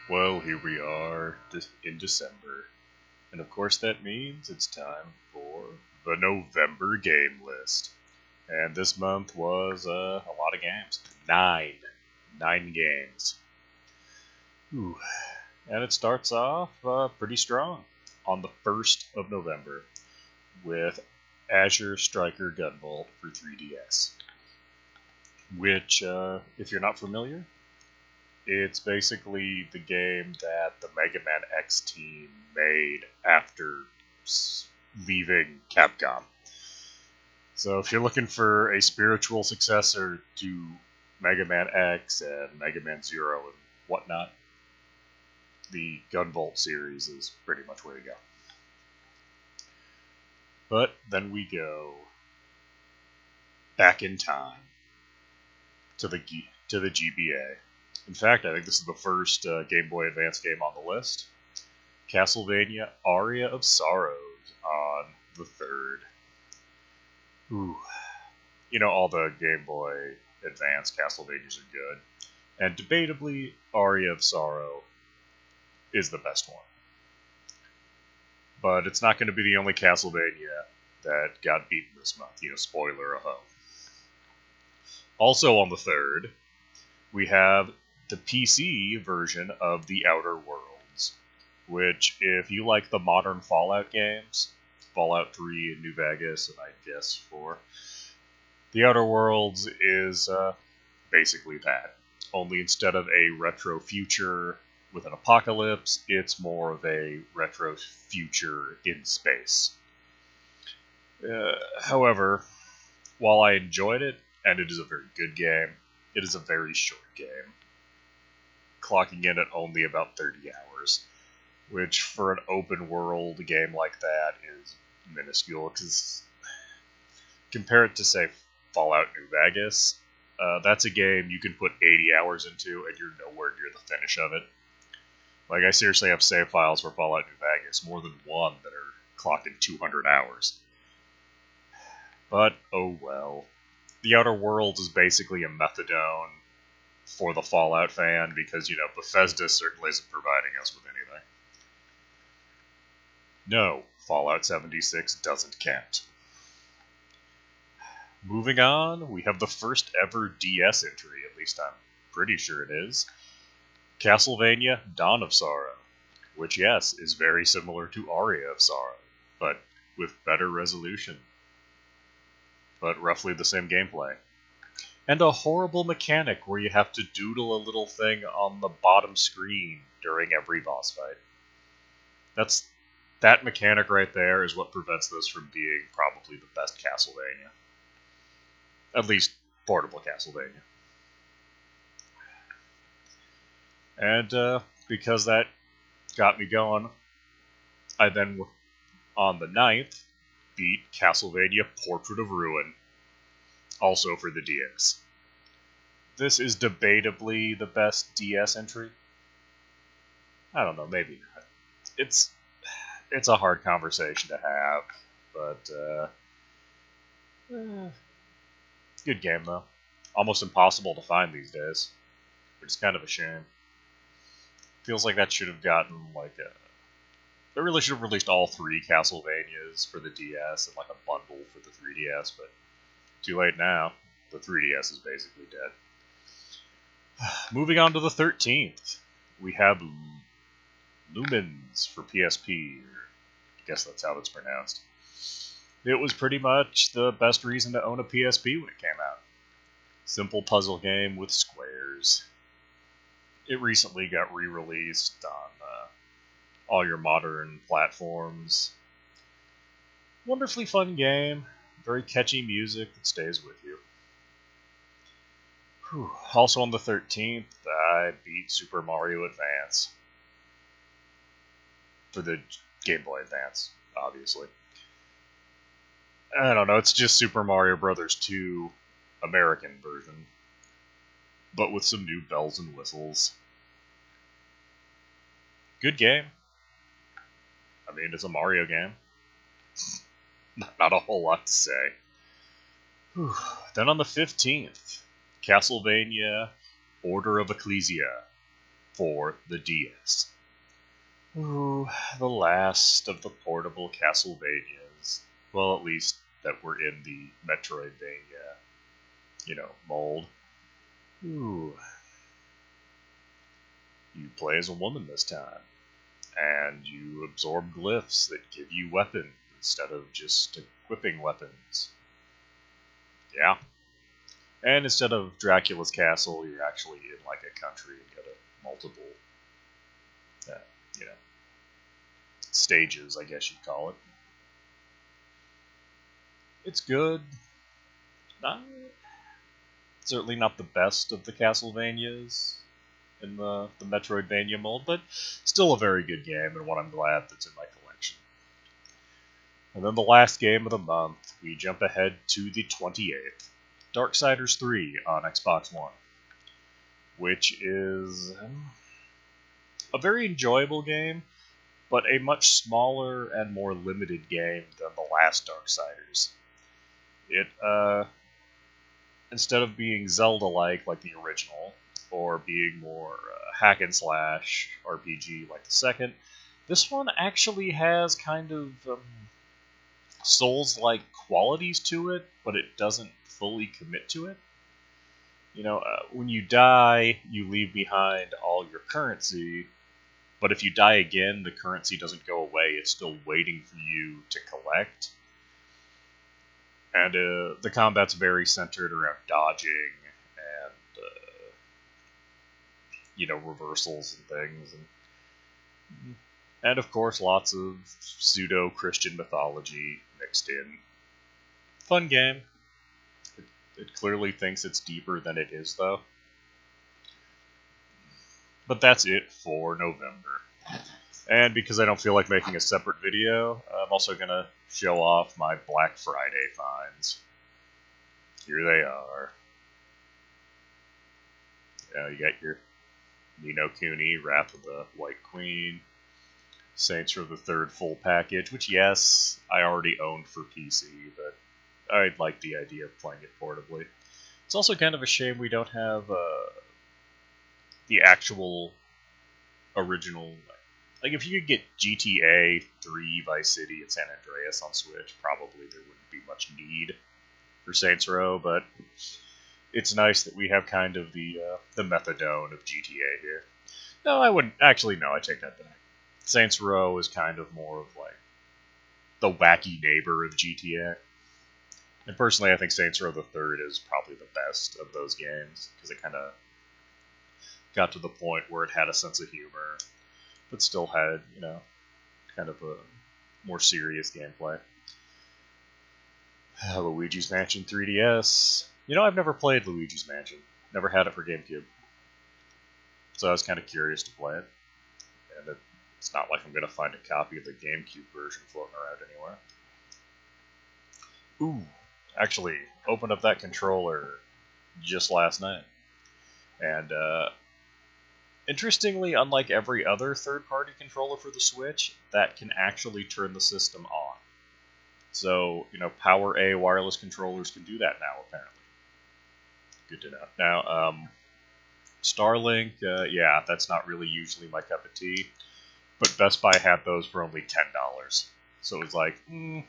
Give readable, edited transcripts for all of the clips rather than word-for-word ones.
Well, here we are in December, and of course that means it's time for the November game list. And this month was a lot of games. Nine games. Ooh. And it starts off pretty strong on the 1st of November with Azure Striker Gunvolt for 3DS. Which, if you're not familiar, it's basically the game that the Mega Man X team made after leaving Capcom. So if you're looking for a spiritual successor to Mega Man X and Mega Man Zero and whatnot, the Gunvolt series is pretty much where to go. But then we go back in time to the GBA. In fact, I think this is the first Game Boy Advance game on the list. Castlevania Aria of Sorrows on the 3rd. Ooh. You know, all the Game Boy Advance Castlevanias are good. And debatably, Aria of Sorrow is the best one. But it's not going to be the only Castlevania that got beaten this month. You know, spoiler aho. Also on the 3rd, we have the PC version of The Outer Worlds, which, if you like the modern Fallout games, Fallout 3 and New Vegas, and I guess 4, The Outer Worlds is basically that. Only instead of a retro future with an apocalypse, it's more of a retro future in space. However, while I enjoyed it, and it is a very good game, it is a very short game, clocking in at only about 30 hours, which for an open world game like that is minuscule, because compare it to, say, Fallout New Vegas, that's a game you can put 80 hours into and you're nowhere near the finish of it. Like, I seriously have save files for Fallout New Vegas, more than one, that are clocked in 200 hours. But, oh well. The Outer Worlds is basically a methadone for the Fallout fan, because, you know, Bethesda certainly isn't providing us with anything. No, Fallout 76 doesn't count. Moving on, we have the first ever DS entry, at least I'm pretty sure it is. Castlevania Dawn of Sorrow, which, yes, is very similar to Aria of Sorrow, but with better resolution. But roughly the same gameplay. And a horrible mechanic where you have to doodle a little thing on the bottom screen during every boss fight. That mechanic right there is what prevents this from being probably the best Castlevania. At least portable Castlevania. And because that got me going, I then, on the 9th, beat Castlevania Portrait of Ruin, also for the DS. This is debatably the best DS entry. I don't know, maybe not. It's a hard conversation to have, but good game though. Almost impossible to find these days, which is kind of a shame. Feels like that should have gotten they really should have released all 3 Castlevanias for the DS and like a bundle for the 3DS, but too late now. The 3DS is basically dead. Moving on to the 13th, we have Lumos for PSP, or I guess that's how it's pronounced. It was pretty much the best reason to own a PSP when it came out. Simple puzzle game with squares. It recently got re-released on all your modern platforms. Wonderfully fun game. Very catchy music that stays with you. Whew. Also on the 13th, I beat Super Mario Advance. For the Game Boy Advance, obviously. I don't know, it's just Super Mario Bros. 2 American version, but with some new bells and whistles. Good game. I mean, it's a Mario game. Not a whole lot to say. Whew. Then on the 15th, Castlevania Order of Ecclesia for the DS. Ooh, the last of the portable Castlevanias. Well, at least that were in the Metroidvania, mold. Ooh. You play as a woman this time, and you absorb glyphs that give you weapons instead of just equipping weapons. Yeah. And instead of Dracula's castle, you're actually in like a country and got multiple, stages, I guess you'd call it. It's good. Certainly not the best of the Castlevanias in the Metroidvania mold, but still a very good game and one I'm glad that's in my collection. And then the last game of the month, we jump ahead to the 28th, Darksiders III on Xbox One, which is a very enjoyable game, but a much smaller and more limited game than the last Darksiders. It, instead of being Zelda-like like the original, or being more hack and slash RPG like the second, this one actually has kind of Souls-like qualities to it, but it doesn't fully commit to it. When you die, you leave behind all your currency, but if you die again, the currency doesn't go away. It's still waiting for you to collect. And the combat's very centered around dodging and, reversals and things. And of course, lots of pseudo-Christian mythology mixed in. Fun game. It clearly thinks it's deeper than it is, though. But that's it for November. And because I don't feel like making a separate video, I'm also going to show off my Black Friday finds. Here they are. You got your Ni no Kuni, Wrath of the White Queen, Saints Row the Third full package, which, yes, I already owned for PC, but I like the idea of playing it portably. It's also kind of a shame we don't have the actual original. Like, if you could get GTA 3, Vice City, and San Andreas on Switch, probably there wouldn't be much need for Saints Row, but it's nice that we have kind of the methadone of GTA here. No, I wouldn't. Actually, no, I take that back. Saints Row is kind of more of like the wacky neighbor of GTA. And personally, I think Saints Row the Third is probably the best of those games, because it kind of got to the point where it had a sense of humor, but still had, kind of a more serious gameplay. Luigi's Mansion 3DS. I've never played Luigi's Mansion. Never had it for GameCube. So I was kind of curious to play it. And it's not like I'm going to find a copy of the GameCube version floating around anywhere. Ooh, actually, opened up that controller just last night. And, interestingly, unlike every other third-party controller for the Switch, that can actually turn the system on. So, Power A wireless controllers can do that now, apparently. Good to know. Now, Starlink, yeah, that's not really usually my cup of tea, but Best Buy had those for only $10. So it was like, you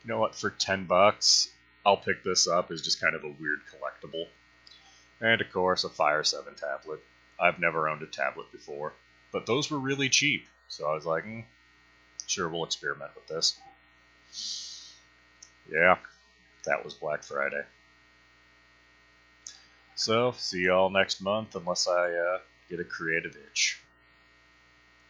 know what, for $10, I'll pick this up as just kind of a weird collectible. And of course, a Fire 7 tablet. I've never owned a tablet before, but those were really cheap, so I was like, sure, we'll experiment with this. Yeah, that was Black Friday. So, see y'all next month, unless I get a creative itch.